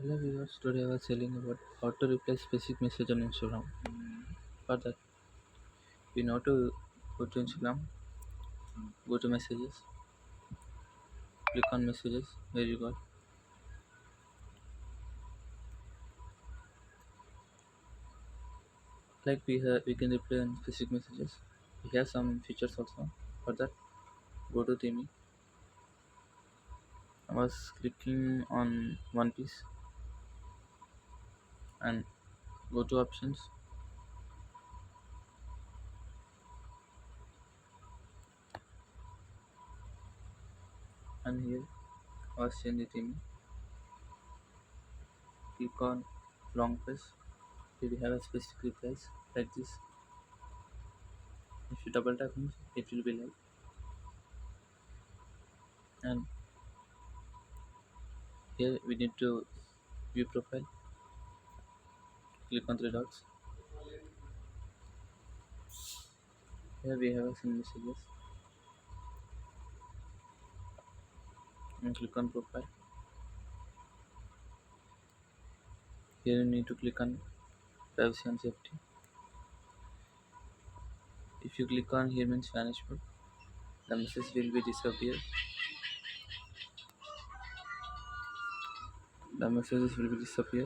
Hello viewers, today I was telling about how to reply specific message on Instagram. For that, we know to go to Instagram, go to messages, click on messages where you got. Like we can reply on specific messages. We have some features also. For that, go to theme. I was clicking on One Piece and go to options and here I was change the theme. Click on long press. Here we have a specific replies like this. If you double tap it will be like and here we need to view profile. Click on three dots. Here we have some messages and click on profile. Here you need to click on privacy and safety. If you click on here means vanish mode, the message will be disappear. The messages will be disappear.